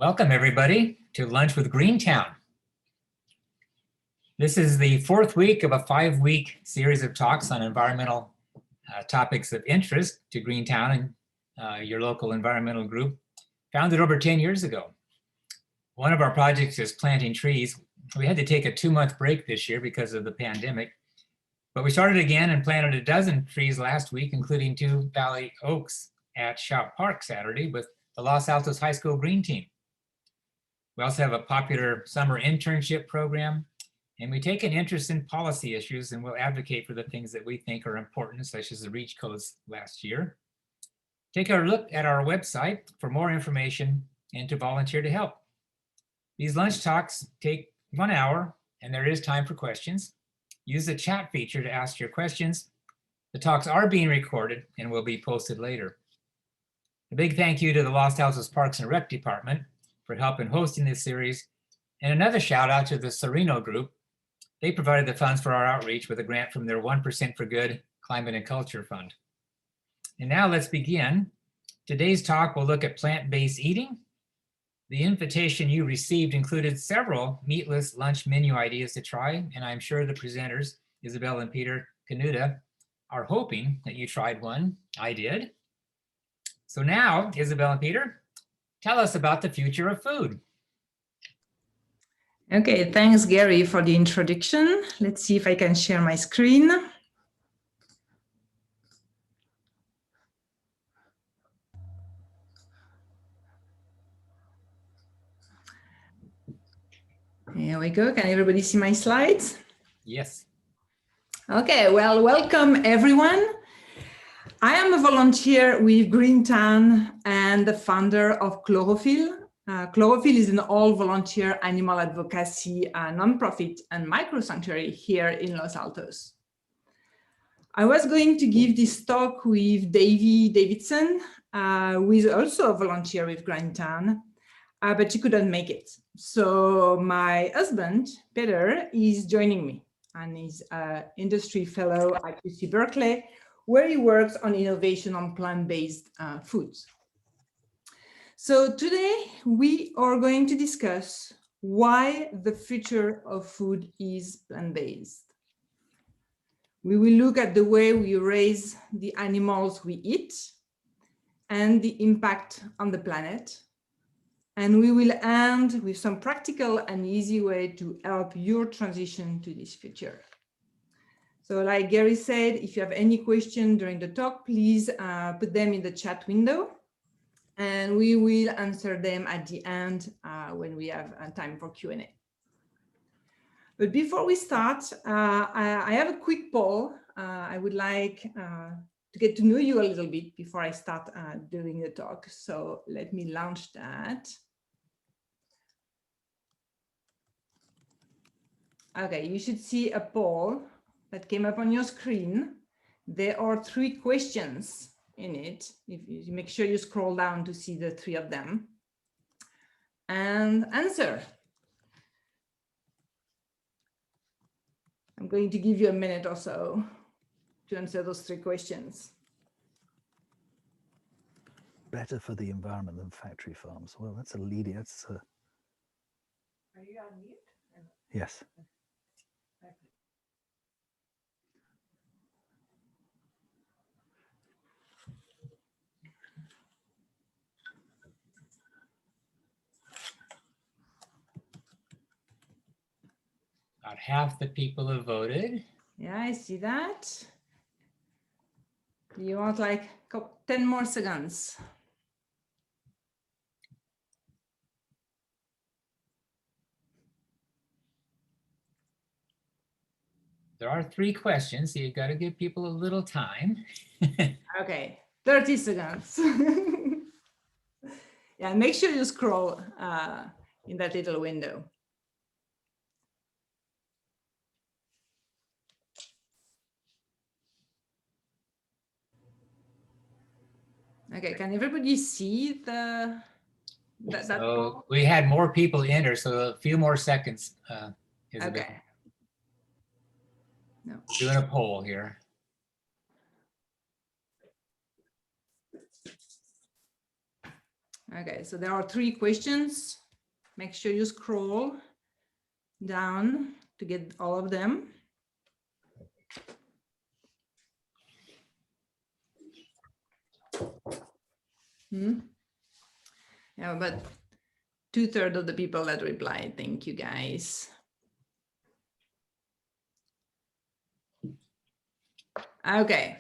Welcome everybody to Lunch with GreenTown. This is the fourth week of a 5-week series of talks on environmental topics of interest to GreenTown and your local environmental group, founded over 10 years ago. One of our projects is planting trees. We had to take a 2-month break this year because of the pandemic, but we started again and planted a dozen trees last week, including 2 valley oaks at Shop Park Saturday with the Los Altos High School Green Team. We also have a popular summer internship program, and we take an interest in policy issues and we'll advocate for the things that we think are important, such as the REACH codes last year. Take a look at our website for more information and to volunteer to help. These lunch talks take 1 hour and there is time for questions. Use the chat feature to ask your questions. The talks are being recorded and will be posted later. A big thank you to the Los Altos Parks and Rec Department for help in hosting this series, and another shout out to the Sereno Group. They provided the funds for our outreach with a grant from their 1% for Good Climate and Culture Fund. And now let's begin. Today's talk will look at plant-based eating. The invitation you received included several meatless lunch menu ideas to try, and I'm sure the presenters, Isabel and Peter Canuta, are hoping that you tried one. I did. So now, Isabel and Peter, tell us about the future of food. Okay, thanks, Gary, for the introduction. Let's see if I can share my screen. Here we go. Can everybody see my slides? Yes. Okay, well, welcome, everyone. I am a volunteer with GreenTown and the founder of Chlorophyll. Chlorophyll is an all-volunteer animal advocacy nonprofit and micro-sanctuary here in Los Altos. I was going to give this talk with Davy Davidson, who is also a volunteer with GreenTown, but she couldn't make it. So my husband, Peter, is joining me, and he's an industry fellow at UC Berkeley, where he works on innovation on plant-based foods. So today we are going to discuss why the future of food is plant-based. We will look at the way we raise the animals we eat and the impact on the planet. And we will end with some practical and easy way to help your transition to this future. So like Gary said, if you have any question during the talk, please put them in the chat window and we will answer them at the end when we have time for Q&A. But before we start, I have a quick poll. I would like to get to know you a little bit before I start doing the talk. So let me launch that. Okay, you should see a poll that came up on your screen. There are 3 questions in it. If you make sure you scroll down to see the 3 of them and answer. I'm going to give you a minute or so to answer those 3 questions. Better for the environment than factory farms. Well, that's a leading. Are you on mute? Yes. About half the people have voted. Yeah, I see that. You want like 10 more seconds. There are 3 questions, so you've got to give people a little time. Okay, 30 seconds. Yeah, make sure you scroll in that little window. Okay, can everybody see the? So we had more people enter, so a few more seconds. Isabel. Okay. No. Doing a poll here. Okay, so there are 3 questions. Make sure you scroll down to get all of them. Yeah, but 2/3 of the people that replied, thank you guys. Okay.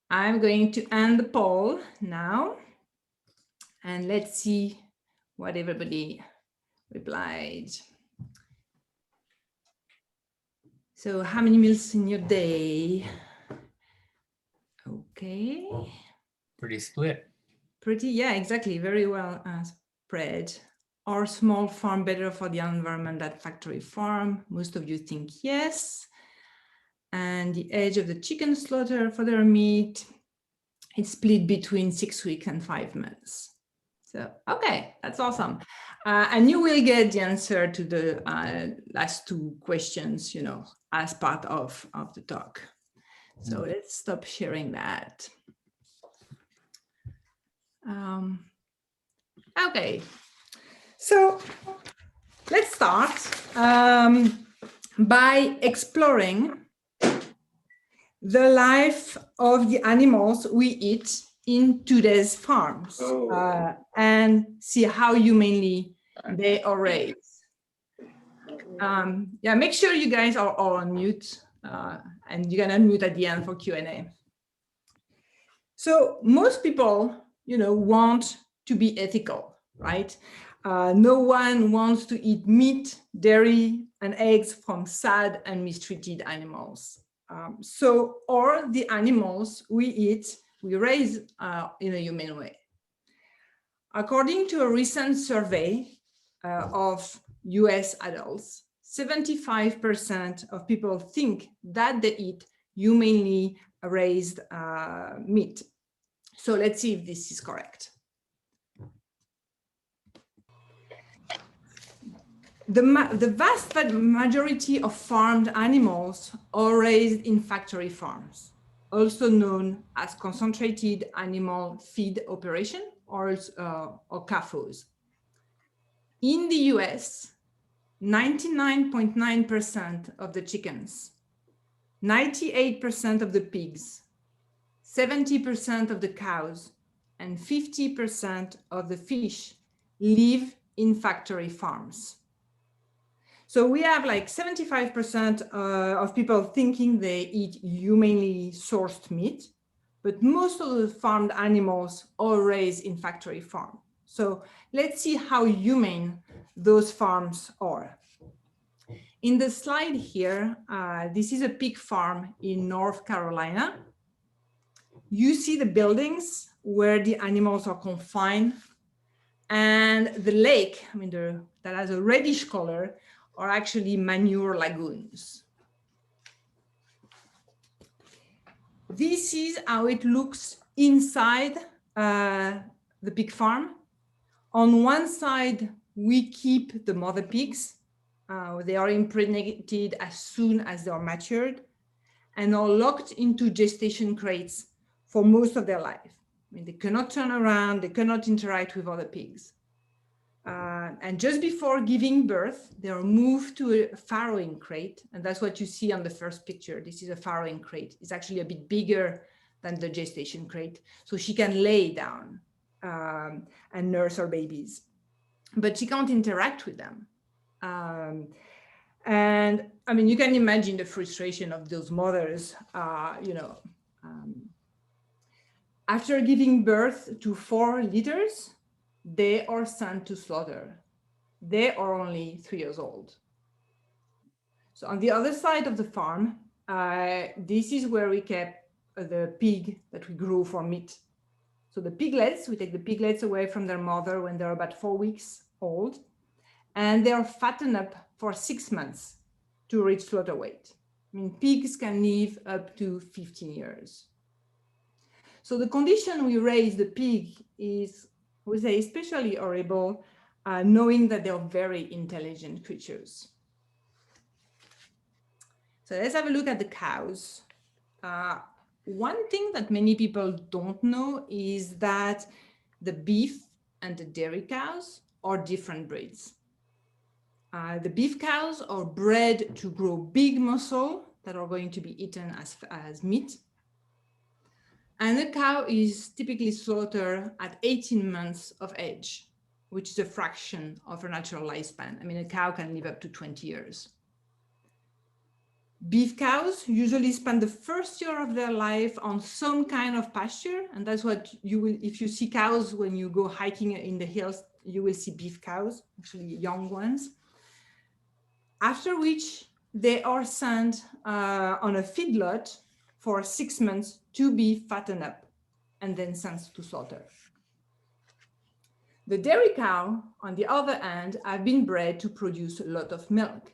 I'm going to end the poll now. And let's see what everybody replied. So how many meals in your day? Okay. Pretty split. Pretty, yeah, exactly. Very well spread. Are small farm better for the environment than factory farm? Most of you think yes. And the age of the chicken slaughter for their meat, it's split between 6 weeks and 5 months. So, okay, that's awesome. And you will get the answer to the last 2 questions, you know, as part of the talk. So let's stop sharing that. Okay, so let's start by exploring the life of the animals we eat in today's farms and see how humanely they are raised. Yeah, make sure you guys are all on mute and you can unmute at the end for Q&A. So most people, you know, want to be ethical, right? No one wants to eat meat, dairy, and eggs from sad and mistreated animals. Or the animals we eat, we raise in a humane way. According to a recent survey of US adults, 75% of people think that they eat humanely raised meat. So let's see if this is correct. The vast majority of farmed animals are raised in factory farms, also known as concentrated animal feed operation or CAFOs. In the US, 99.9% of the chickens, 98% of the pigs, 70% of the cows, and 50% of the fish live in factory farms. So we have like 75% of people thinking they eat humanely sourced meat, but most of the farmed animals are raised in factory farm. So let's see how humane those farms are. In the slide here, this is a pig farm in North Carolina. You see the buildings where the animals are confined, and the lake, I mean, that has a reddish color, are actually manure lagoons. This is how it looks inside the pig farm. On one side, we keep the mother pigs. They are impregnated as soon as they are matured and are locked into gestation crates for most of their life. I mean, they cannot turn around, they cannot interact with other pigs. And just before giving birth, they are moved to a farrowing crate. And that's what you see on the first picture. This is a farrowing crate. It's actually a bit bigger than the gestation crate. So she can lay down and nurse her babies, but she can't interact with them. And I mean, you can imagine the frustration of those mothers, after giving birth to 4 litters, they are sent to slaughter. They are only 3 years old. So on the other side of the farm, this is where we kept the pig that we grew for meat. So the piglets, we take the piglets away from their mother when they're about 4 weeks old, and they are fattened up for 6 months to reach slaughter weight. I mean, pigs can live up to 15 years. So the condition we raise the pig is, we say, especially horrible, knowing that they are very intelligent creatures. So let's have a look at the cows. One thing that many people don't know is that the beef and the dairy cows are different breeds. The beef cows are bred to grow big muscle that are going to be eaten as meat. And the cow is typically slaughtered at 18 months of age, which is a fraction of her natural lifespan. I mean, a cow can live up to 20 years. Beef cows usually spend the first year of their life on some kind of pasture. And that's what you will, if you see cows when you go hiking in the hills, you will see beef cows, actually young ones. After which they are sent on a feedlot for 6 months to be fattened up and then sent to slaughter. The dairy cow, on the other hand, have been bred to produce a lot of milk.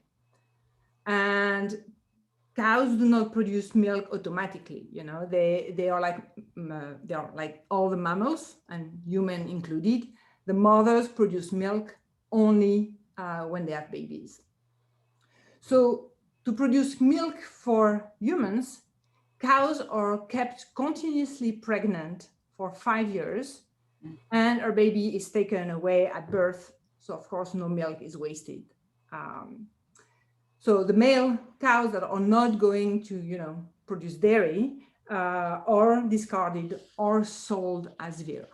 And cows do not produce milk automatically. You know, they are like all the mammals, and human included. The mothers produce milk only when they have babies. So to produce milk for humans, cows are kept continuously pregnant for 5 years, and our baby is taken away at birth. So of course, no milk is wasted. So the male cows that are not going to, produce dairy are discarded or sold as veal.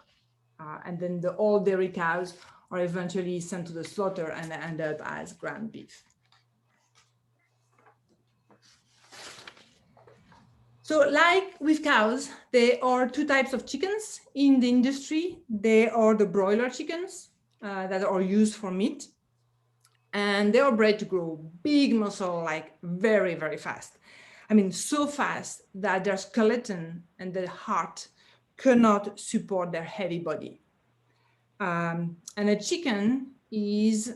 And then the old dairy cows are eventually sent to the slaughter and end up as ground beef. So like with cows, there are two types of chickens in the industry. They are the broiler chickens that are used for meat. And they are bred to grow big muscle, like very, very fast. I mean, so fast that their skeleton and their heart cannot support their heavy body. And a chicken is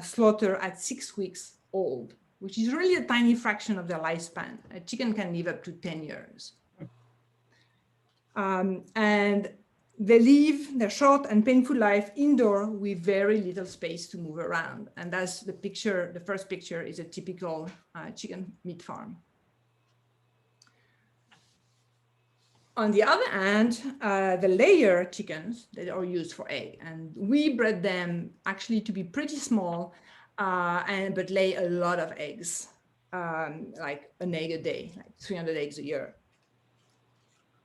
slaughtered at 6 weeks old, which is really a tiny fraction of their lifespan. A chicken can live up to 10 years. And they live their short and painful life indoor with very little space to move around. And that's the picture. The first picture is a typical chicken meat farm. On the other hand, the layer chickens that are used for egg, and we bred them actually to be pretty small, but lay a lot of eggs, like an egg a day, like 300 eggs a year.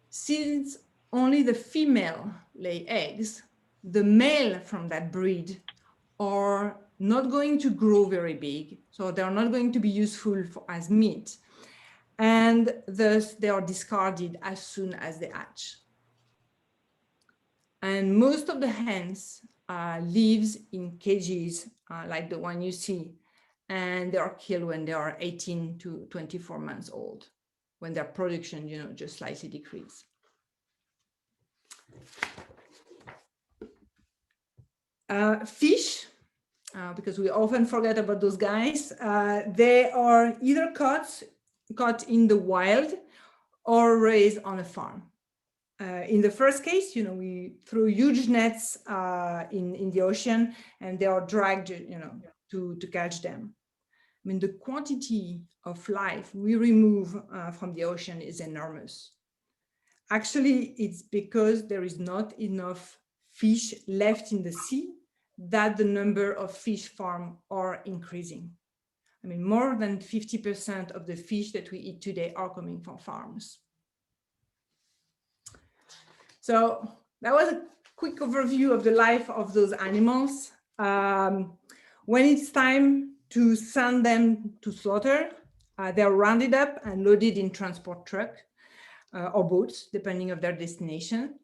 Since only the female lay eggs, the male from that breed are not going to grow very big, so they're not going to be useful as meat, and thus they are discarded as soon as they hatch. And most of the hens lives in cages like the one you see, and they are killed when they are 18 to 24 months old, when their production, just slightly decreases. Fish, because we often forget about those guys, they are either caught in the wild or raised on a farm. In the first case, we throw huge nets in the ocean, and they are dragged, to catch them. I mean, the quantity of life we remove from the ocean is enormous. Actually, it's because there is not enough fish left in the sea that the number of fish farms are increasing. I mean, more than 50% of the fish that we eat today are coming from farms. So that was a quick overview of the life of those animals. When it's time to send them to slaughter, they're rounded up and loaded in transport truck or boats, depending on their destination.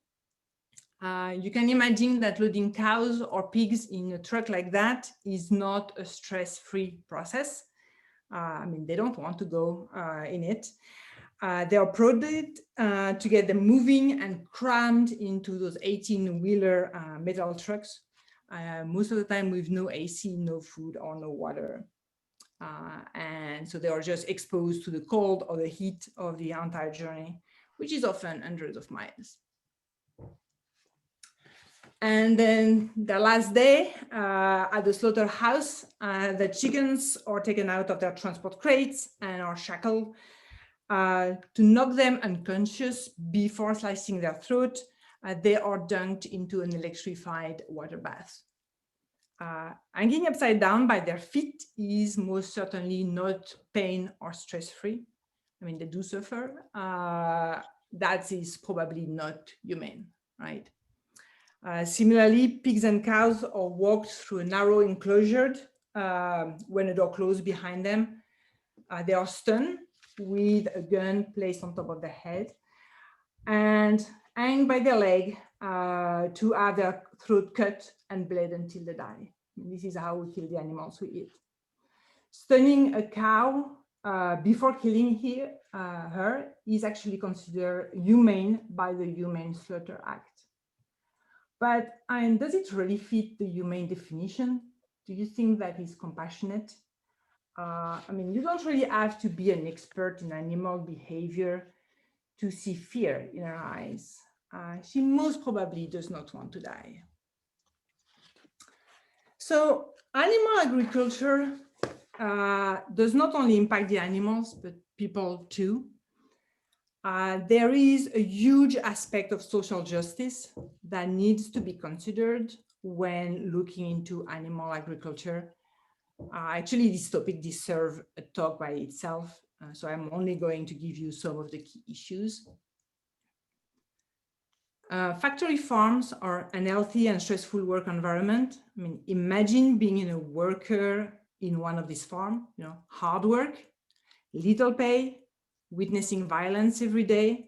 You can imagine that loading cows or pigs in a truck like that is not a stress-free process. I mean, they don't want to go in it. They are prodded to get them moving and crammed into those 18-wheeler metal trucks, most of the time with no AC, no food, or no water. And so they are just exposed to the cold or the heat of the entire journey, which is often hundreds of miles. And then the last day at the slaughterhouse, the chickens are taken out of their transport crates and are shackled to knock them unconscious before slicing their throat. they are dunked into an electrified water bath. Hanging upside down by their feet is most certainly not pain or stress-free. I mean, they do suffer. That is probably not humane, right? Similarly, pigs and cows are walked through a narrow enclosure when a door closed behind them. They are stunned with a gun placed on top of their head and hang by their leg to have their throat cut and bled until they die. This is how we kill the animals we eat. Stunning a cow before killing her is actually considered humane by the Humane Slaughter Act. But does it really fit the humane definition? Do you think that is compassionate? I mean, you don't really have to be an expert in animal behavior to see fear in her eyes. She most probably does not want to die. So animal agriculture does not only impact the animals, but people too. There is a huge aspect of social justice that needs to be considered when looking into animal agriculture. Actually, this topic deserves a talk by itself, so I'm only going to give you some of the key issues. Factory farms are an unhealthy and stressful work environment. I mean, imagine being a worker in one of these farms, hard work, little pay, witnessing violence every day.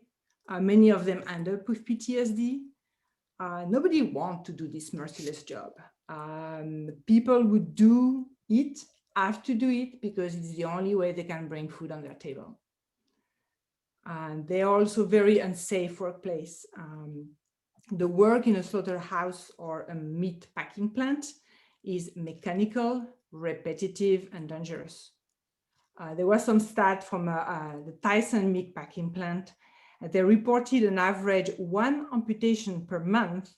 Many of them end up with PTSD. Nobody wants to do this merciless job. People who do it have to do it because it's the only way they can bring food on their table. And they are also very unsafe workplace. The work in a slaughterhouse or a meat packing plant is mechanical, repetitive, and dangerous. There was some stat from the Tyson meat packing plant. They reported an average 1 amputation per month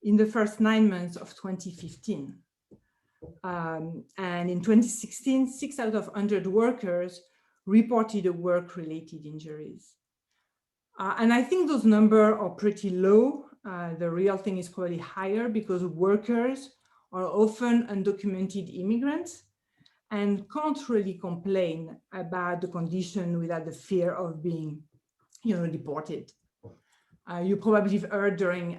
in the first 9 months of 2015. And in 2016, 6 out of 100 workers reported work-related injuries. And I think those numbers are pretty low. The real thing is probably higher because workers are often undocumented immigrants and can't really complain about the condition without the fear of being, deported. You probably have heard during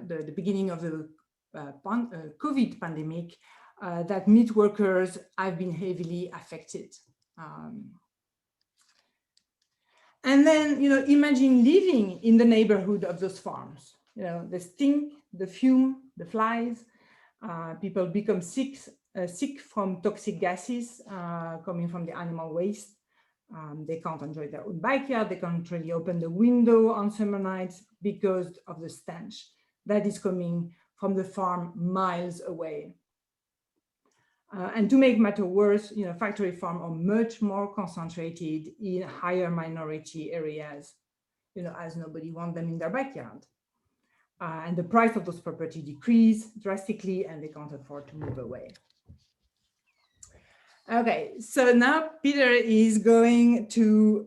the beginning of the COVID pandemic that meat workers have been heavily affected. And then, imagine living in the neighborhood of those farms. The stink, the fume, the flies, people become sick from toxic gases coming from the animal waste. They can't enjoy their own backyard. They can't really open the window on summer nights because of the stench that is coming from the farm miles away. And to make matter worse, factory farms are much more concentrated in higher minority areas, as nobody wants them in their backyard. And the price of those property decrease drastically and they can't afford to move away. Okay, so now Peter is going to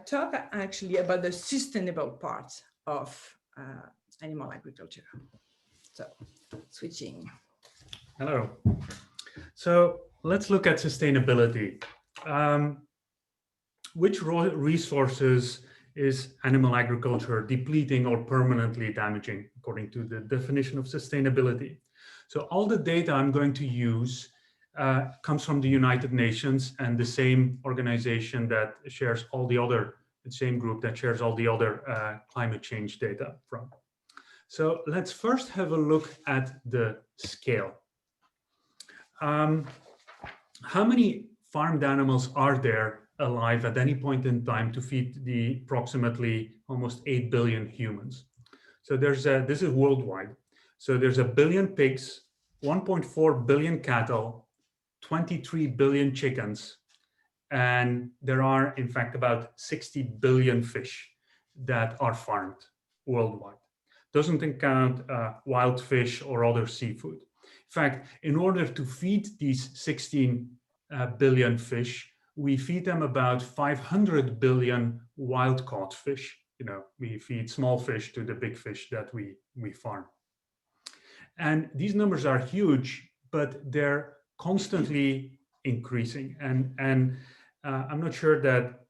talk actually about the sustainable part of animal agriculture. So switching. Hello. So let's look at sustainability. Which resources is animal agriculture depleting or permanently damaging, according to the definition of sustainability? So all the data I'm going to use comes from the United Nations and the same organization that shares all the other, the same group that shares all the other climate change data from. So let's first have a look at the scale. How many farmed animals are there alive at any point in time to feed the approximately almost 8 billion humans? So this is worldwide. So there's 1 billion pigs, 1.4 billion cattle, 23 billion chickens, and there are in fact about 60 billion fish that are farmed worldwide. Doesn't count wild fish or other seafood. In fact, in order to feed these 16 billion fish, we feed them about 500 billion wild-caught fish. we feed small fish to the big fish that we farm. And these numbers are huge, but they're constantly increasing. And I'm not sure that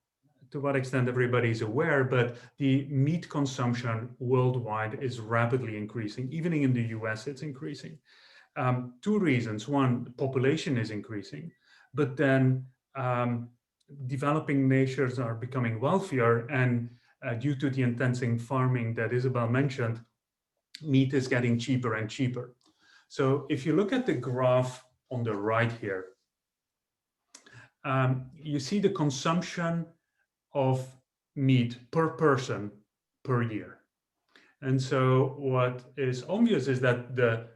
to what extent everybody is aware, but the meat consumption worldwide is rapidly increasing. Even in the US, it's increasing. Two reasons. One, population is increasing, but then developing nations are becoming wealthier, and due to the intensive farming that Isabel mentioned, meat is getting cheaper and cheaper. So if you look at the graph on the right here, you see the consumption of meat per person per year. And so what is obvious is that the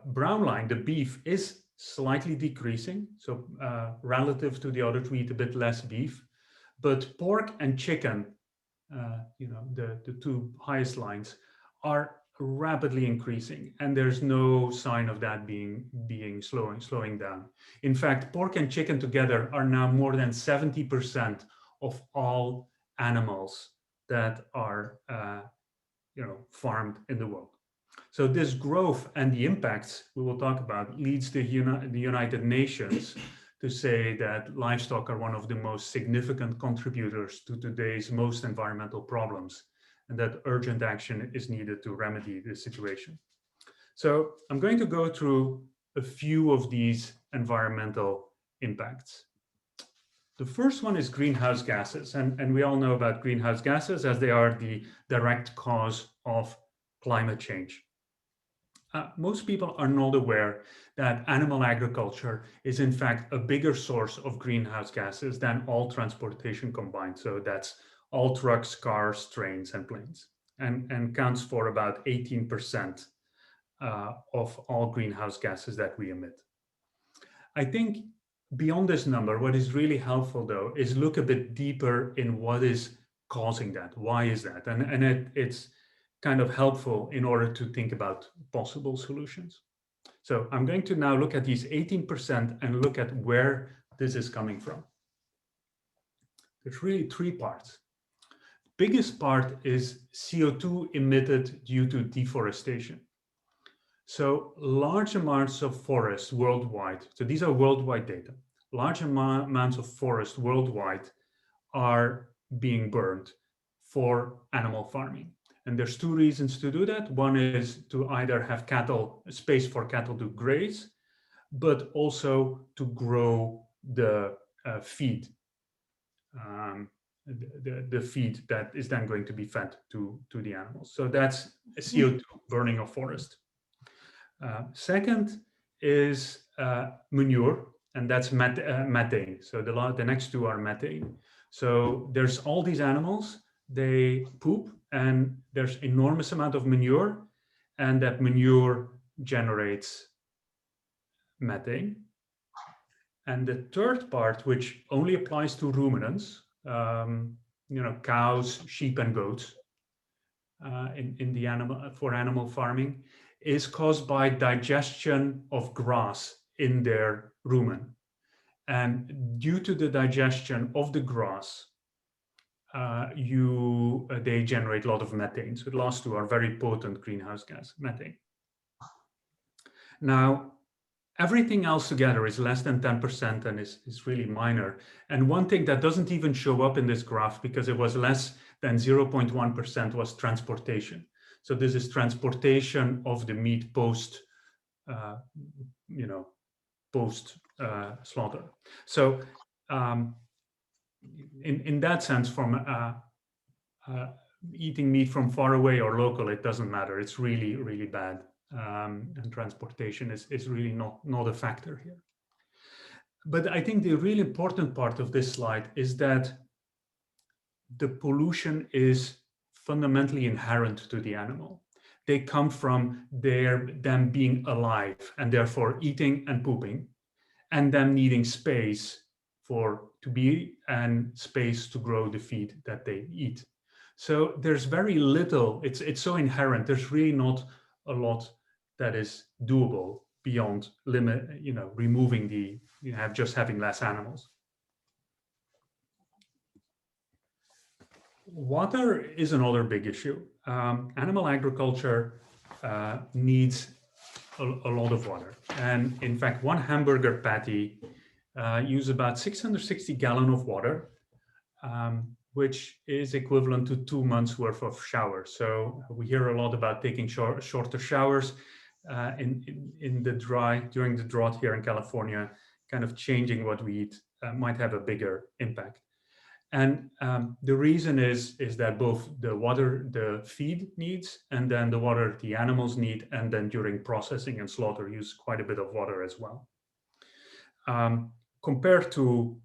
brown line, the beef, is slightly decreasing. So relative to the other two, eat a bit less beef. But pork and chicken, the two highest lines, are rapidly increasing, and there's no sign of that slowing down. In fact, pork and chicken together are now more than 70% of all animals that are farmed in the world. So this growth and the impacts we will talk about leads the United Nations to say that livestock are one of the most significant contributors to today's most environmental problems, and that urgent action is needed to remedy this situation. So I'm going to go through a few of these environmental impacts. The first one is greenhouse gases, and we all know about greenhouse gases as they are the direct cause of climate change. Most people are not aware that animal agriculture is in fact a bigger source of greenhouse gases than all transportation combined. So that's all trucks, cars, trains, and planes, and counts for about 18% of all greenhouse gases that we emit. I think beyond this number, what is really helpful though is look a bit deeper in what is causing that. Why is that? And it's kind of helpful in order to think about possible solutions. So I'm going to now look at these 18% and look at where this is coming from. There's really three parts. Biggest part is CO2 emitted due to deforestation. So large amounts of forests worldwide, so these are worldwide data, large amounts of forest worldwide are being burned for animal farming. And there's two reasons to do that. One is to either have space for cattle to graze, but also to grow the feed, the feed that is then going to be fed to the animals. So that's CO2, burning of forest. Second is manure, and that's methane. So the next two are methane. So there's all these animals, they poop, and there's enormous amount of manure, and that manure generates methane. And the third part, which only applies to ruminants, cows, sheep, and goats, for animal farming, is caused by digestion of grass in their rumen. And due to the digestion of the grass, they generate a lot of methane. So the last two are very potent greenhouse gas, methane. Now, everything else together is less than 10% and is really minor. And one thing that doesn't even show up in this graph, because it was less than 0.1%, was transportation. So this is transportation of the meat post slaughter. So in that sense, from eating meat from far away or local, it doesn't matter. It's really, really bad. And transportation is really not a factor here. But I think the really important part of this slide is that the pollution is fundamentally inherent to the animal. They come from them being alive and therefore eating and pooping, and them needing space to be and space to grow the feed that they eat. So there's very little, it's so inherent, there's really not a lot that is doable beyond removing just having less animals. water is another big issue. Animal agriculture needs a lot of water. And in fact, one hamburger patty uses about 660 gallons of water, which is equivalent to 2 months worth of showers. So we hear a lot about taking shorter showers during the drought here in California. Kind of changing what we eat might have a bigger impact. And the reason is that both the water the feed needs, and then the water the animals need, and then during processing and slaughter use quite a bit of water as well. Compared to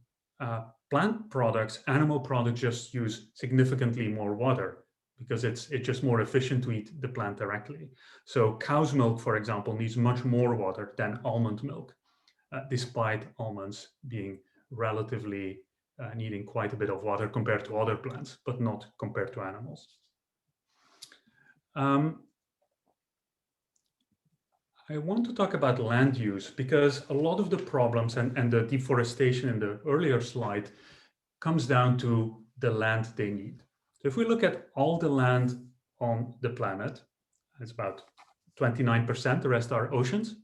plant products, animal products just use significantly more water because it's just more efficient to eat the plant directly. So cow's milk, for example, needs much more water than almond milk, despite almonds being relatively needing quite a bit of water compared to other plants, but not compared to animals. I want to talk about land use because a lot of the problems and the deforestation in the earlier slide comes down to the land they need. So if we look at all the land on the planet, it's about 29%, the rest are oceans.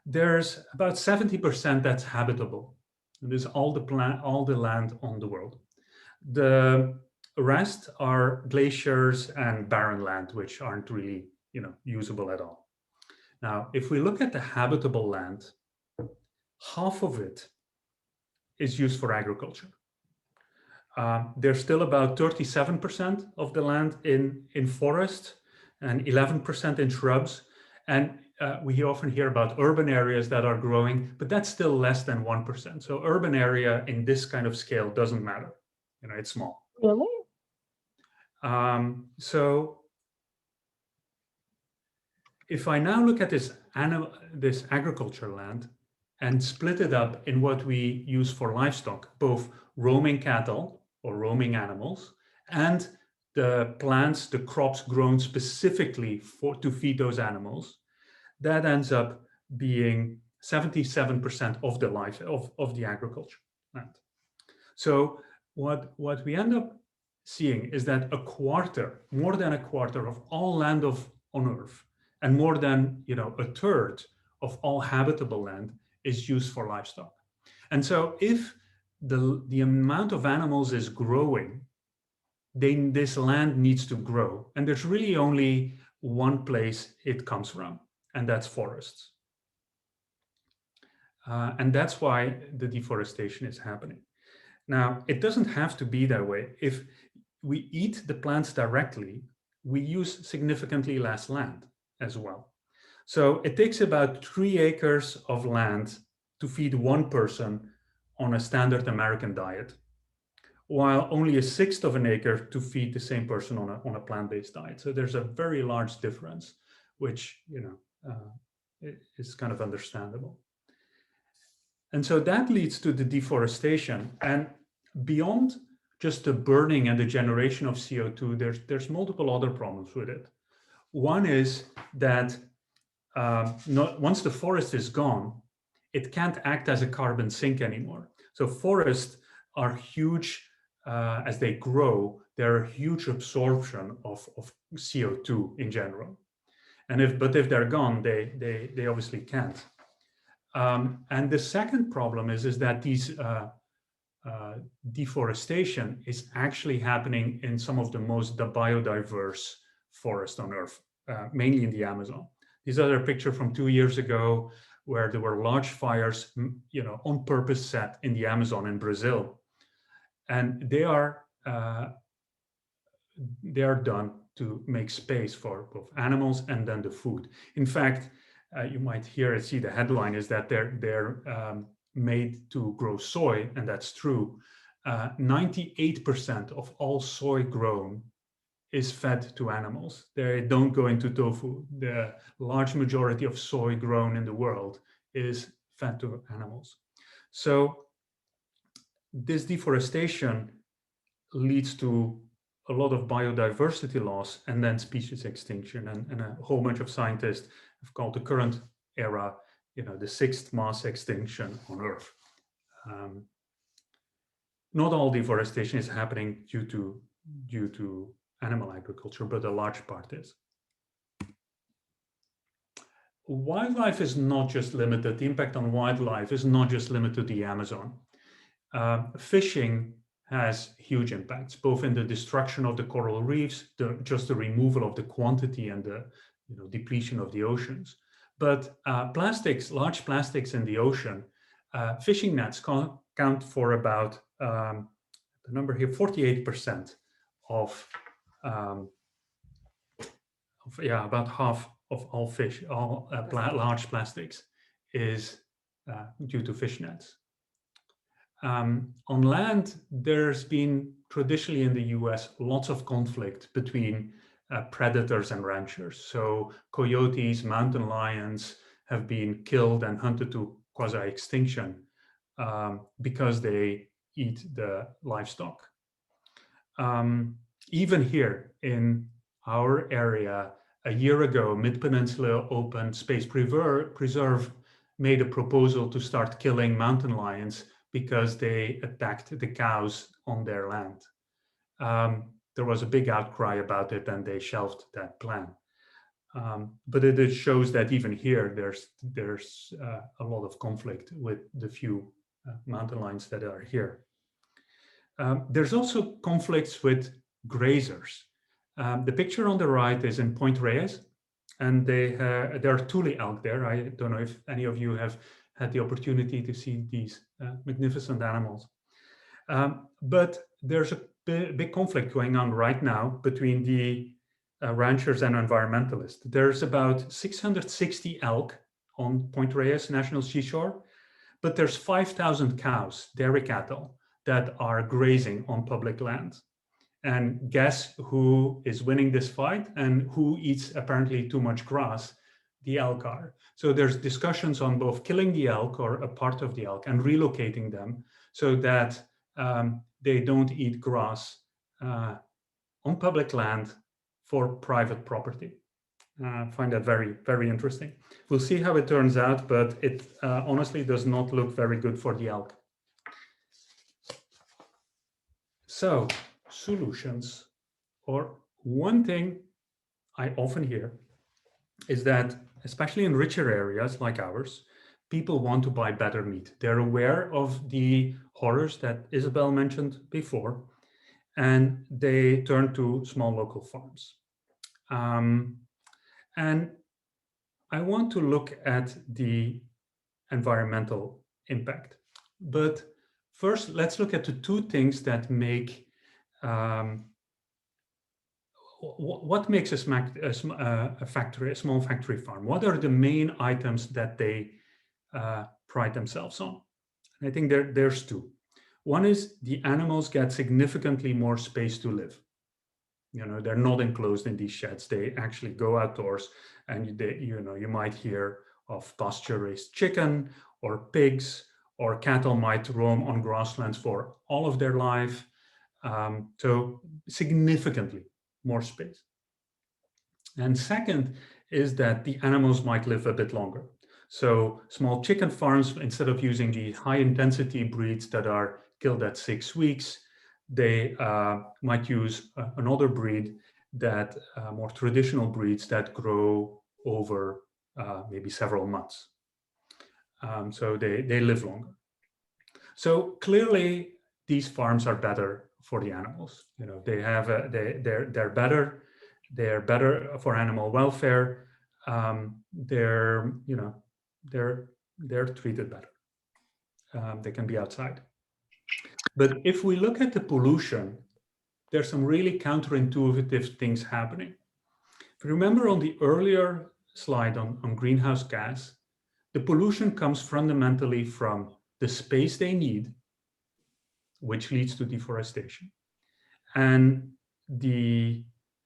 There's about 70% that's habitable. And this is all the land on the world. The rest are glaciers and barren land, which aren't really, usable at all. Now, if we look at the habitable land, half of it is used for agriculture. There's still about 37% of the land in forest and 11% in shrubs. And we often hear about urban areas that are growing, but that's still less than 1%. So urban area in this kind of scale doesn't matter. It's small. Really? So if I now look at this agriculture land and split it up in what we use for livestock, both roaming cattle or roaming animals, and the plants, the crops grown specifically to feed those animals, that ends up being 77% of the life of the agriculture land. So what we end up seeing is that more than a quarter of all land on Earth, and more than a third of all habitable land is used for livestock. And so if the amount of animals is growing, then this land needs to grow. And there's really only one place it comes from, and that's forests. And that's why the deforestation is happening. Now, it doesn't have to be that way. If we eat the plants directly, we use significantly less land as well. So it takes about 3 acres of land to feed one person on a standard American diet, while only 1/6 of an acre to feed the same person on a plant-based diet. So there's a very large difference, which is kind of understandable. And so that leads to the deforestation. And beyond just the burning and the generation of CO2, there's multiple other problems with it. One is that once the forest is gone, it can't act as a carbon sink anymore. So forests are huge, as they grow, they're a huge absorption of CO2 in general. But if they're gone, they obviously can't. And the second problem is that these deforestation is actually happening in some of the most biodiverse forests on Earth, mainly in the Amazon. These are a picture from 2 years ago where there were large fires, on purpose set in the Amazon in Brazil. And they are done to make space for both animals and then the food. In fact, you might see the headline is that they're made to grow soy, and that's true. 98% of all soy grown is fed to animals. They don't go into tofu. The large majority of soy grown in the world is fed to animals. So this deforestation leads to a lot of biodiversity loss and then species extinction. And a whole bunch of scientists have called the current era, the 6th mass extinction on Earth. Not all deforestation is happening due to due to animal agriculture, but a large part is. Wildlife is not just limited, the impact on wildlife is not just limited to the Amazon. Fishing has huge impacts, both in the destruction of the coral reefs, just the removal of the quantity and the depletion of the oceans. But plastics, large plastics in the ocean, fishing nets count for about, the number here, 48% of about half of all fish, large plastics is due to fish nets. On land, there's been traditionally in the US lots of conflict between predators and ranchers. So coyotes, mountain lions have been killed and hunted to quasi-extinction because they eat the livestock. Even here in our area, a year ago, Mid-Peninsula Open Space Preserve made a proposal to start killing mountain lions because they attacked the cows on their land. There was a big outcry about it and they shelved that plan. But it shows that even here, there's a lot of conflict with the few mountain lions that are here. There's also conflicts with grazers. The picture on the right is in Point Reyes, and there are tule elk there. I don't know if any of you have had the opportunity to see these magnificent animals. But there's a big conflict going on right now between the ranchers and environmentalists. There's about 660 elk on Point Reyes National Seashore, but there's 5,000 cows, dairy cattle, that are grazing on public land. And guess who is winning this fight and who eats apparently too much grass? The elk are. So there's discussions on both killing the elk or a part of the elk and relocating them so that they don't eat grass on public land for private property. I find that very, very interesting. We'll see how it turns out, but it honestly does not look very good for the elk. So, solutions, or one thing I often hear is that, especially in richer areas like ours, people want to buy better meat. They're aware of the horrors that Isabel mentioned before, and they turn to small local farms. And I want to look at the environmental impact. But first, let's look at the two things that make what makes a small factory farm? What are the main items that they pride themselves on? And I think there's two. One is the animals get significantly more space to live. They're not enclosed in these sheds. They actually go outdoors, and you might hear of pasture-raised chicken or pigs, or cattle might roam on grasslands for all of their life. So significantly more space. And second is that the animals might live a bit longer. So small chicken farms, instead of using the high intensity breeds that are killed at 6 weeks, they might use another breed that more traditional breeds that grow over maybe several months. So they live longer. So clearly these farms are better for the animals. They're better for animal welfare. They're treated better. They can be outside. But if we look at the pollution, there's some really counterintuitive things happening. If you remember on the earlier slide on greenhouse gas, the pollution comes fundamentally from the space they need, which leads to deforestation, and the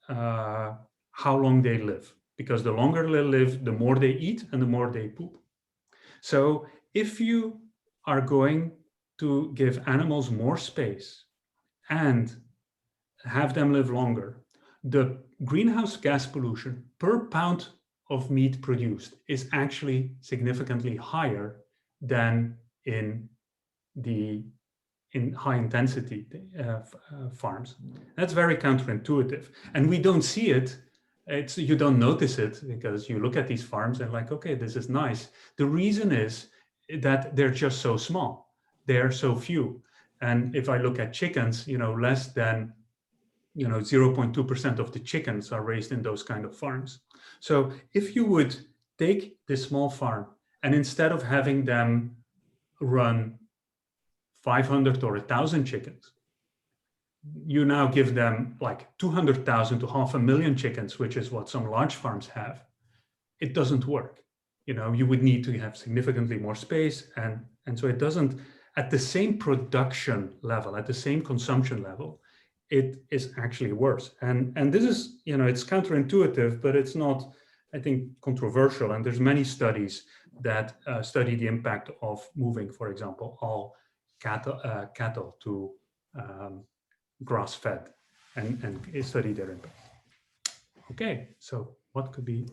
how long they live, because the longer they live, the more they eat and the more they poop. So if you are going to give animals more space and have them live longer, the greenhouse gas pollution per pound of meat produced is actually significantly higher than in the in high intensity farms. That's very counterintuitive, and we don't see it. You don't notice it because you look at these farms and like, okay, this is nice. The reason is that they're just so small. They're so few. And if I look at chickens, less than 0.2% of the chickens are raised in those kind of farms. So if you would take this small farm and instead of having them run 500 or 1,000 chickens, you now give them like 200,000 to 500,000 chickens, which is what some large farms have. It doesn't work. You would need to have significantly more space. And so it doesn't, at the same production level, at the same consumption level, it is actually worse. And this is, it's counterintuitive, but it's not, I think, controversial. And there's many studies that study the impact of moving, for example, all cattle to grass-fed and study their impact. Okay, so what could be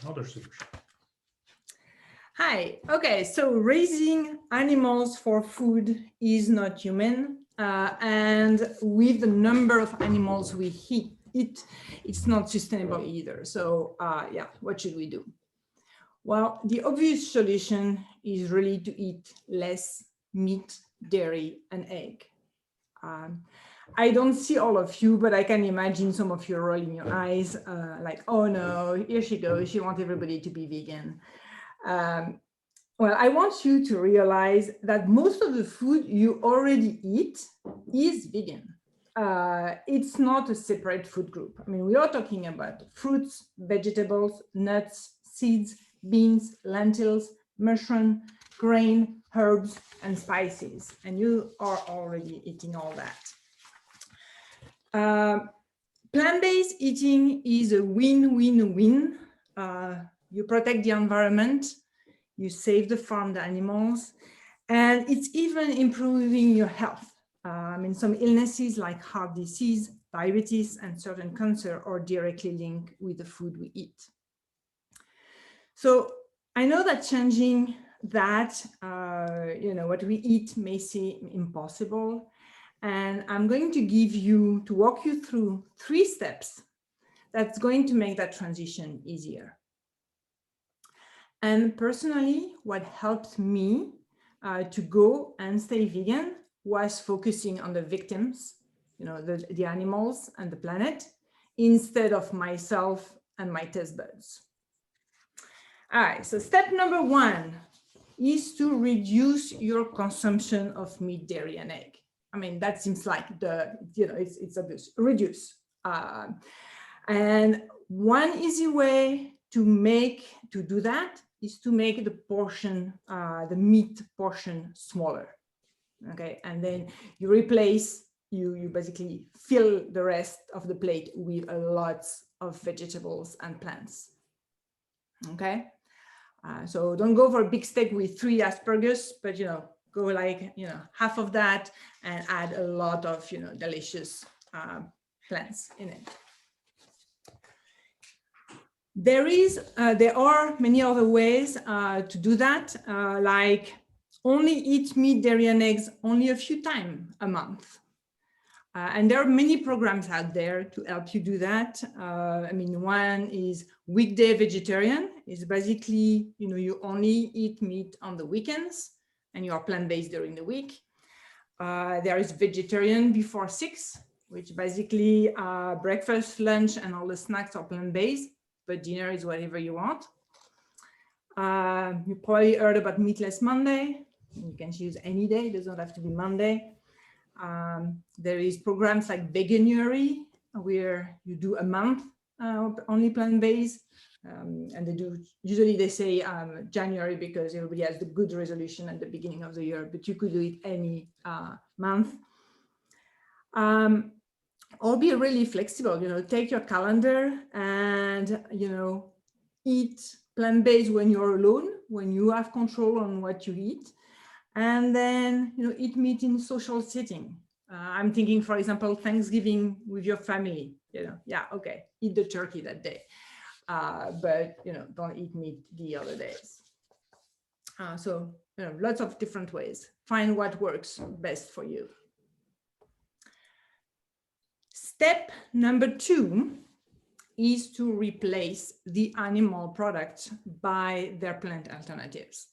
another solution? Hi, okay, so raising animals for food is not human. And with the number of animals we eat, it's not sustainable either. So yeah, what should we do? Well, the obvious solution is really to eat less meat, dairy, and egg. I don't see all of you, but I can imagine some of you rolling your eyes like, oh no, here she goes. She wants everybody to be vegan. Well, I want you to realize that most of the food you already eat is vegan. It's not a separate food group. I mean, we are talking about fruits, vegetables, nuts, seeds, beans, lentils, mushroom, grain, herbs, and spices. And you are already eating all that. Plant-based eating is a win-win-win. You protect the environment, you save the farmed animals, and it's even improving your health. I mean, some illnesses like heart disease, diabetes, and certain cancer are directly linked with the food we eat. So I know that changing that, what we eat may seem impossible. And I'm going to walk you through 3 steps that's going to make that transition easier. And personally, what helped me to go and stay vegan was focusing on the victims, the animals and the planet, instead of myself and my taste buds. All right, so step number 1 is to reduce your consumption of meat, dairy, and egg. I mean, that seems like it's obvious, reduce. And one easy way to do that is to make the portion, the meat portion smaller. Okay, and then you replace, you basically fill the rest of the plate with lots of vegetables and plants. Okay, so don't go for a big steak with 3 asparagus, but go like half of that and add a lot of delicious plants in it. There are many other ways to do that, like only eat meat, dairy, and eggs only a few times a month. And there are many programs out there to help you do that. I mean, one is weekday vegetarian. It's basically, you only eat meat on the weekends and you are plant-based during the week. There is vegetarian before 6, which basically breakfast, lunch, and all the snacks are plant-based, but dinner is whatever you want. You probably heard about Meatless Monday. You can choose any day, it doesn't have to be Monday. There is programs like Veganuary, where you do a month only plant-based. And usually they say January because everybody has the good resolution at the beginning of the year, but you could do it any month. Or be really flexible, take your calendar and, eat plant-based when you're alone, when you have control on what you eat. And then, eat meat in social setting. I'm thinking, for example, Thanksgiving with your family, yeah, okay, eat the turkey that day. But, don't eat meat the other days. So lots of different ways. Find what works best for you. Step number 2 is to replace the animal products by their plant alternatives.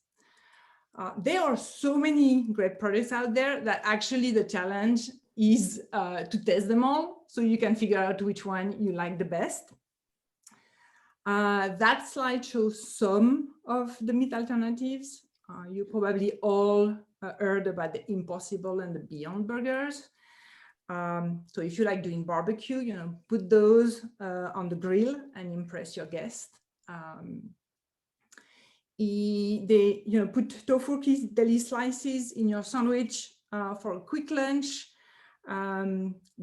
There are so many great products out there that actually the challenge is to test them all so you can figure out which one you like the best. That slide shows some of the meat alternatives. You probably all heard about the Impossible and the Beyond burgers. So if you like doing barbecue, put those on the grill and impress your guest. They put tofu deli slices in your sandwich for a quick lunch.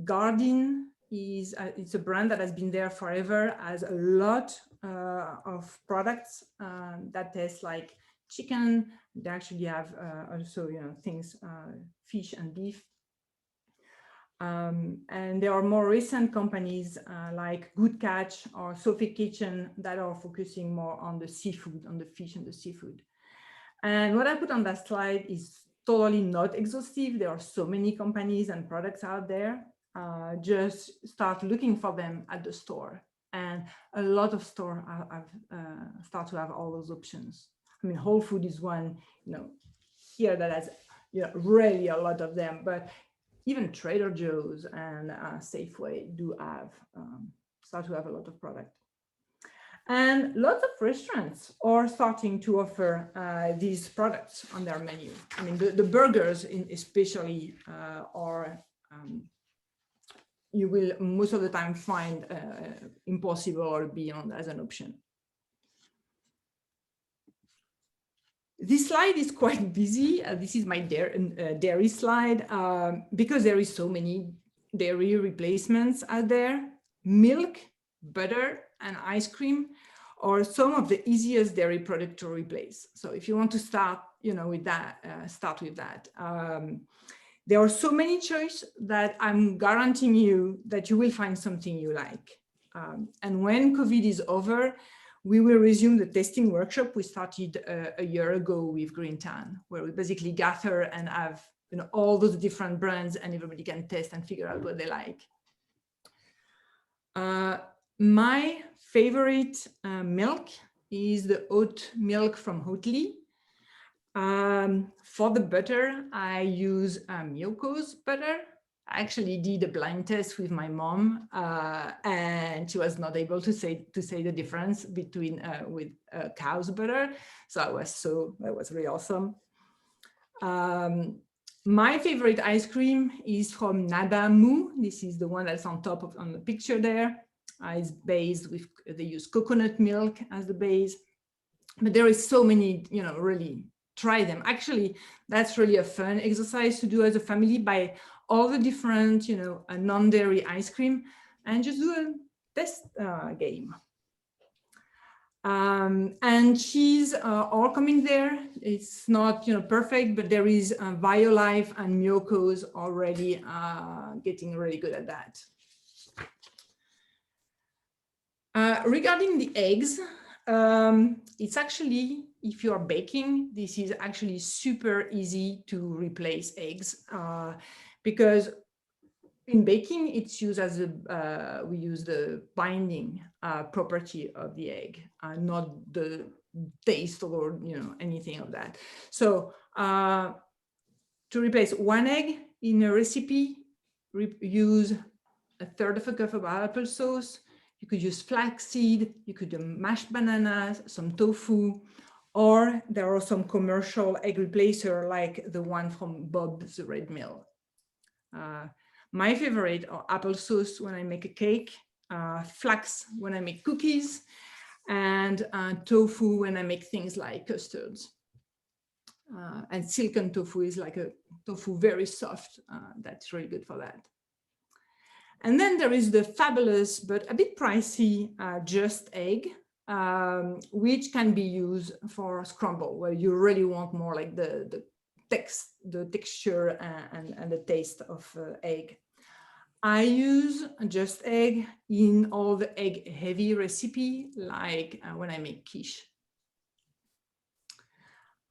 Garden is it's a brand that has been there forever, has a lot of products that taste like chicken. They actually have also things fish and beef. And there are more recent companies like Good Catch or Sophie Kitchen that are focusing more on the seafood, on the fish and the seafood. And what I put on that slide is totally not exhaustive. There are so many companies and products out there. Just start looking for them at the store. And a lot of stores start to have all those options. I mean, Whole Food is one, here that has really a lot of them, but even Trader Joe's and Safeway do have, start to have a lot of product. And lots of restaurants are starting to offer these products on their menu. I mean, the burgers especially are, you will most of the time find Impossible or Beyond as an option. This slide is quite busy. This is my dairy slide because there is so many dairy replacements out there. Milk, butter, and ice cream are some of the easiest dairy product to replace. So if you want to start, with that, start with that. There are so many choices that I'm guaranteeing you that you will find something you like. And when COVID is over, we will resume the testing workshop we started a year ago with GreenTown, where we basically gather and have all those different brands and everybody can test and figure out what they like. My favorite milk is the oat milk from Oatly. For the butter, I use Miyoko's butter. I actually did a blind test with my mom, and she was not able to say the difference between with cow's butter. So that was really awesome. My favorite ice cream is from Nada Moo. This is the one that's on top on the picture there. It's based with, they use coconut milk as the base, but there is so many, really try them. Actually, that's really a fun exercise to do as a family. Buy all the different, non-dairy ice cream and just do a test game. And cheese all coming there. It's not, perfect, but there is Violife and Miyoko's already getting really good at that. Regarding the eggs, it's actually, if you are baking, this is actually super easy to replace eggs because in baking, it's used as a, we use the binding property of the egg, not the taste or, anything of that. So to replace one egg in a recipe, use 1/3 cup of applesauce. You could use flaxseed, you could do mashed bananas, some tofu, or there are some commercial egg replacer like the one from Bob's Red Mill. My favorite are applesauce when I make a cake, flax when I make cookies, and tofu when I make things like custards. And silken tofu is like a tofu very soft. That's really good for that. And then there is the fabulous, but a bit pricey, Just Egg, which can be used for scramble, where you really want more like the texture and the taste of egg. I use Just Egg in all the egg heavy recipe, like when I make quiche.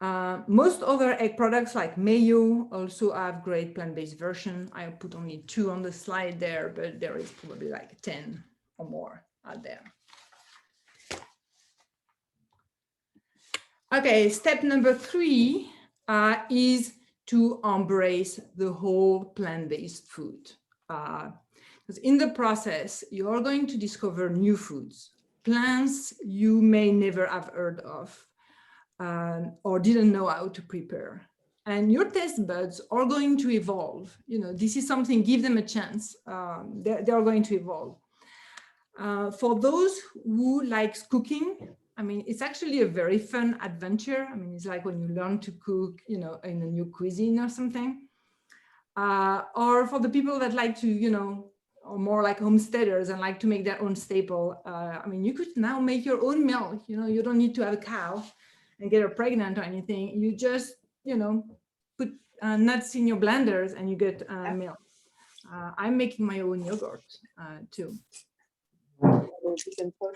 Most other egg products like mayo also have great plant-based version. I put only 2 on the slide there, but there is probably like 10 or more out there. Okay, step number 3 is to embrace the whole plant-based food. Because in the process, you're going to discover new foods, plants you may never have heard of, or didn't know how to prepare. And your taste buds are going to evolve. You know, this is something, give them a chance. They're going to evolve. For those who likes cooking, I mean, it's actually a very fun adventure. I mean, it's like when you learn to cook, you know, in a new cuisine or something. Or for the people that like to, you know, or more like homesteaders and like to make their own staple. I mean, you could now make your own milk. You know, you don't need to have a cow and get her pregnant or anything. You just, you know, put nuts in your blenders and you get milk. I'm making my own yogurt too.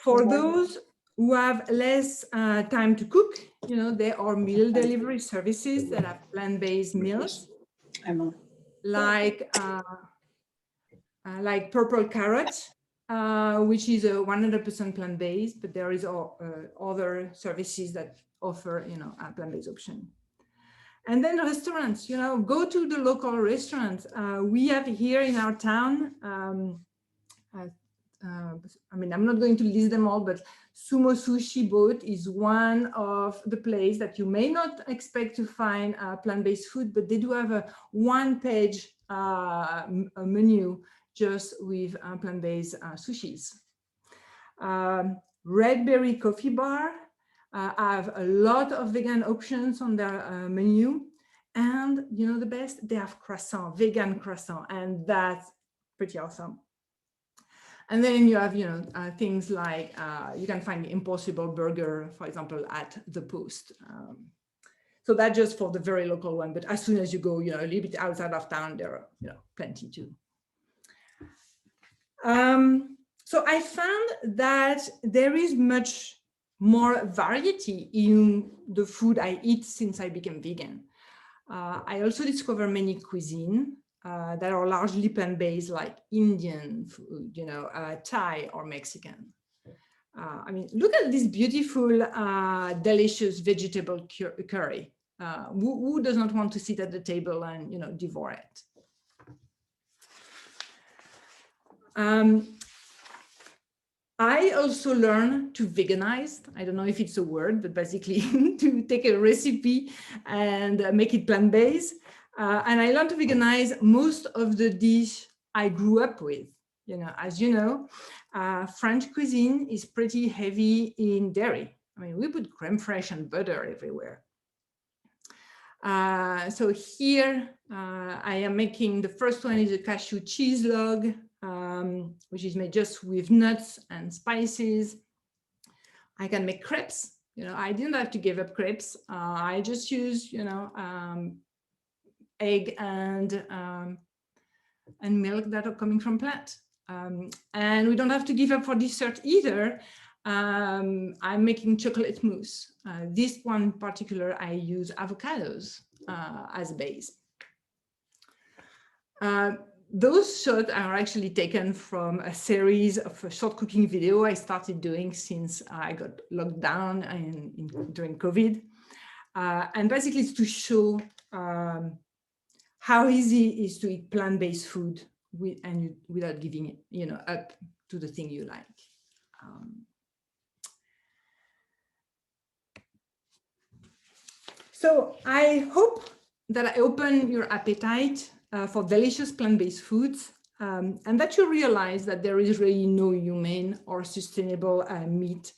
For those who have less time to cook, you know, there are meal delivery services that have plant-based meals, like Purple Carrot, which is a 100% plant-based, but there is other services that offer, you know, a plant-based option. And then restaurants, you know, go to the local restaurants. We have here in our town, I mean, I'm not going to list them all, but Sumo Sushi Boat is one of the places that you may not expect to find plant-based food, but they do have a one-page menu just with plant-based sushis. Red Berry Coffee Bar have a lot of vegan options on their menu. And you know the best, they have croissant, vegan croissant, and that's pretty awesome. And then you have, you know, things like you can find the Impossible Burger, for example, at the Post. So that's just for the very local one. But as soon as you go, you know, a little bit outside of town, there are, you know, plenty too. So I found that there is much more variety in the food I eat since I became vegan. I also discovered many cuisine that are largely plant-based, like Indian food, you know, Thai or Mexican. I mean, look at this beautiful, delicious vegetable curry. Who does not want to sit at the table and, you know, devour it? I also learned to veganize. I don't know if it's a word, but basically to take a recipe and make it plant-based. And I learned to veganize most of the dish I grew up with. You know, as you know, French cuisine is pretty heavy in dairy. I mean, we put crème fraîche and butter everywhere. So here I am making, the first one is a cashew cheese log, which is made just with nuts and spices. I can make crepes. You know, I didn't have to give up crepes. I just use, you know, egg and milk that are coming from plant. And we don't have to give up for dessert either. I'm making chocolate mousse. This one in particular, I use avocados as a base. Those shots are actually taken from a series of a short cooking video I started doing since I got locked down during COVID. And basically it's to show how easy it is to eat plant-based food without giving it, you know, up to the thing you like. So I hope that I open your appetite for delicious plant-based foods, and that you realize that there is really no humane or sustainable meat,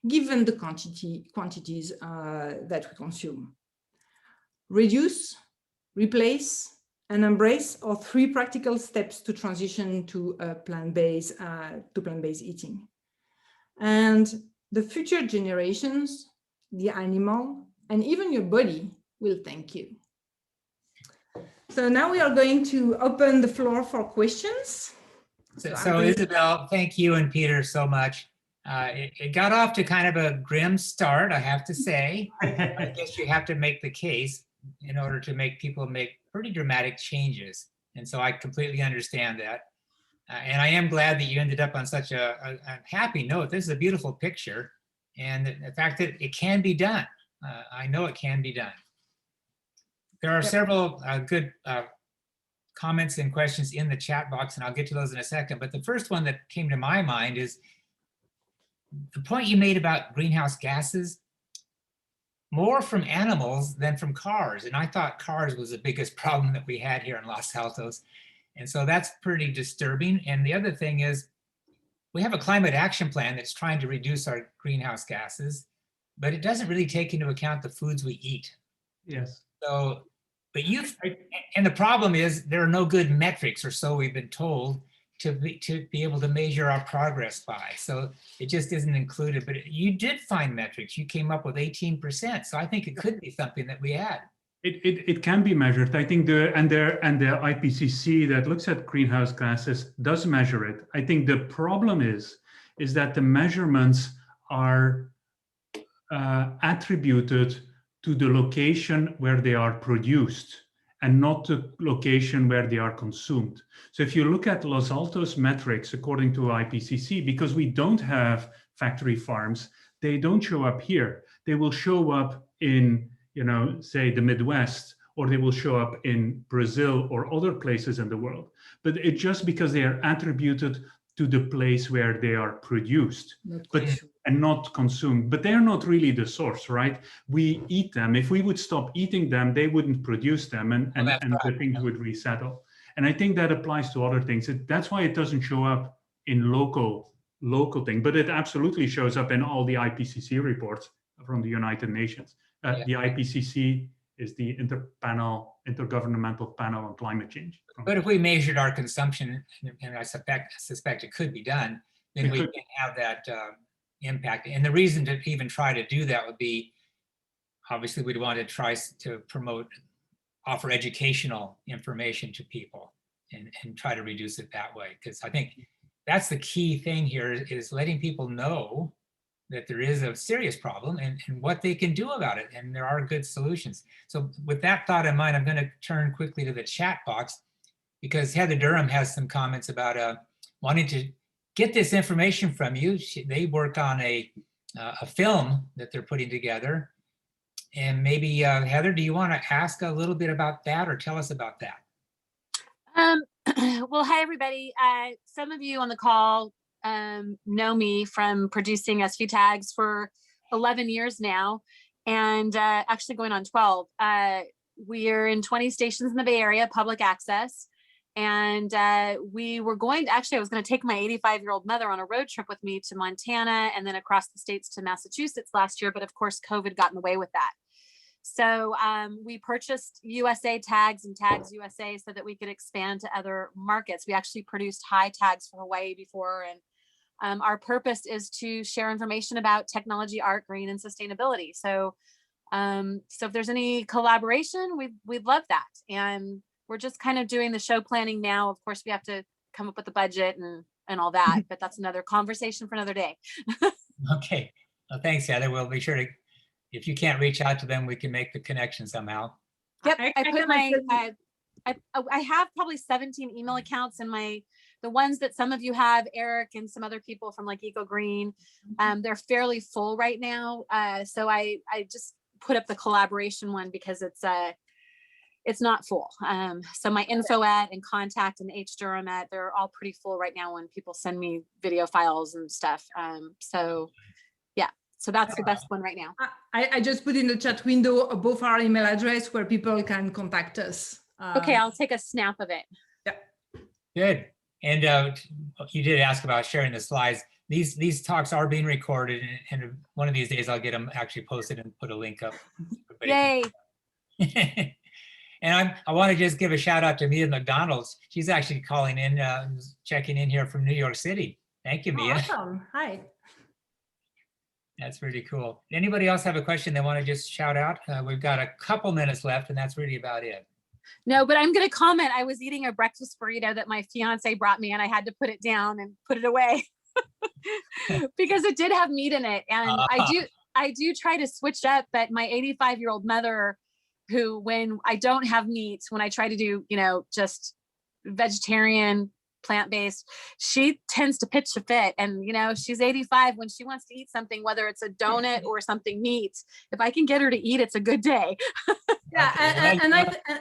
given the quantities that we consume. Reduce, replace, and embrace are 3 practical steps to transition to plant-based eating. And the future generations, the animal, and even your body will thank you. So now we are going to open the floor for questions. So Isabel, thank you and Peter so much. It got off to kind of a grim start, I have to say. I guess you have to make the case in order to make people make pretty dramatic changes. And so I completely understand that. And I am glad that you ended up on such a happy note. This is a beautiful picture. And the fact that it can be done. I know it can be done. There are several good comments and questions in the chat box, and I'll get to those in a second. But the first one that came to my mind is the point you made about greenhouse gases, more from animals than from cars. And I thought cars was the biggest problem that we had here in Los Altos. And so that's pretty disturbing. And the other thing is we have a climate action plan that's trying to reduce our greenhouse gases, but it doesn't really take into account the foods we eat. Yes. So, but and the problem is there are no good metrics, or so we've been told, to be able to measure our progress by. So it just isn't included, but you did find metrics. You came up with 18%. So I think it could be something that we add. It can be measured. I think the IPCC that looks at greenhouse gases does measure it. I think the problem is that the measurements are attributed to the location where they are produced and not the location where they are consumed. So if you look at Los Altos metrics, according to IPCC, because we don't have factory farms, they don't show up here. They will show up in, say the Midwest, or they will show up in Brazil or other places in the world. But it's just because they are attributed to the place where they are produced, and not consumed. But they're not really the source, right? We eat them. If we would stop eating them, they wouldn't produce them, and the things would resettle. And I think that applies to other things. That's why it doesn't show up in local thing, but it absolutely shows up in all the IPCC reports from the United Nations. The IPCC is the Intergovernmental Panel on Climate Change. But if we measured our consumption, and I suspect it could be done, then we can have that impact. And the reason to even try to do that would be, obviously we'd want to try to offer educational information to people and try to reduce it that way. Because I think that's the key thing here, is letting people know that there is a serious problem and what they can do about it. And there are good solutions. So with that thought in mind, I'm going to turn quickly to the chat box, because Heather Durham has some comments about wanting to get this information from you. They work on a film that they're putting together. And maybe, Heather, do you want to ask a little bit about that, or tell us about that? Well, hi, everybody. Some of you on the call know me from producing SQ tags for 11 years now, and actually going on 12. We are in 20 stations in the Bay Area, public access. And we were going to, I was going to take my 85-year-old mother on a road trip with me to Montana and then across the states to Massachusetts last year. But of course, COVID got in the way with that. So we purchased USA tags and Tags USA so that we could expand to other markets. We actually produced high tags for Hawaii before. And our purpose is to share information about technology, art, green, and sustainability. So if there's any collaboration, we'd love that. And we're just kind of doing the show planning now. Of course, we have to come up with the budget and all that, but that's another conversation for another day. Okay. Well, thanks, Heather. We'll be sure to, if you can't reach out to them, we can make the connection somehow. Yep. I have probably 17 email accounts, and the ones that some of you have, Eric and some other people from like Eco Green, they're fairly full right now. So I just put up the collaboration one because it's not full. So my info at and contact and Durham at, they're all pretty full right now when people send me video files and stuff. So yeah, so that's the best one right now. I just put in the chat window both our email address where people can contact us. Okay, I'll take a snap of it. Yeah. Good. And you did ask about sharing the slides. These talks are being recorded, and one of these days I'll get them actually posted and put a link up. Yay. And I want to just give a shout out to Mia McDonald's. She's actually calling in, checking in here from New York City. Thank you, Mia. Awesome. Hi. That's really cool. Anybody else have a question they want to just shout out? We've got a couple minutes left, and that's really about it. No, but I'm going to comment. I was eating a breakfast burrito that my fiance brought me, and I had to put it down and put it away. because it did have meat in it. And I do try to switch up, but my 85-year-old mother, who, when I don't have meat, when I try to do, just vegetarian, plant-based, she tends to pitch a fit. And, she's 85. When she wants to eat something, whether it's a donut or something meat, if I can get her to eat, it's a good day. Yeah,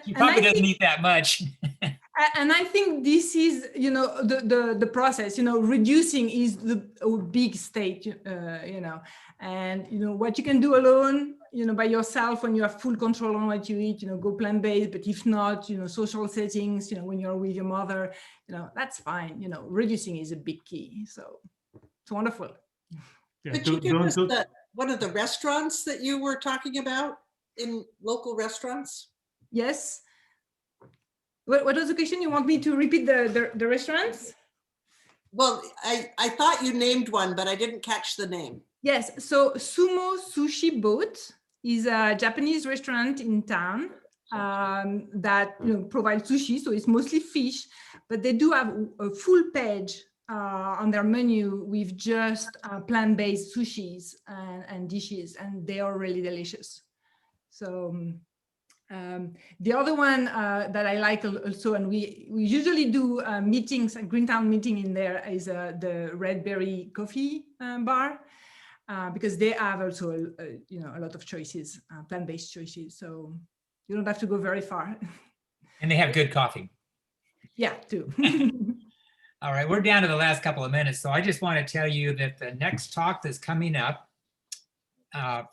she probably doesn't eat that much. And I think this is, the process, reducing is a big stage, and, what you can do alone, by yourself when you have full control on what you eat, go plant-based, but if not, social settings, when you're with your mother, that's fine. Reducing is a big key. So it's wonderful. Yeah, Could you give us one of the restaurants that you were talking about in local restaurants? Yes. What was the question? You want me to repeat the restaurants? Well, I thought you named one, but I didn't catch the name. Yes, so Sumo Sushi Boat is a Japanese restaurant in town that provides sushi, so it's mostly fish, but they do have a full page on their menu with just plant-based sushis and dishes, and they are really delicious. So the other one that I like also, and we usually do meetings, a GreenTown meeting in there, is the Red Berry Coffee Bar, because they have also a lot of choices, plant-based choices. So you don't have to go very far. And they have good coffee. Yeah, too. All right, we're down to the last couple of minutes. So I just want to tell you that the next talk that's coming up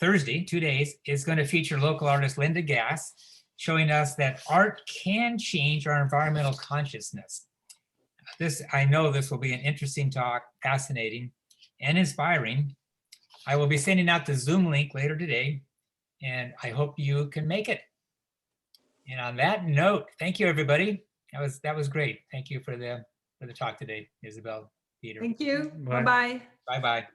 Thursday, 2 days, is going to feature local artist Linda Gass, showing us that art can change our environmental consciousness. I know this will be an interesting talk, fascinating and inspiring. I will be sending out the Zoom link later today, and I hope you can make it. And on that note, thank you, everybody. That was great. Thank you for the talk today, Isabel, Peter. Thank you. Bye. Bye-bye. Bye-bye.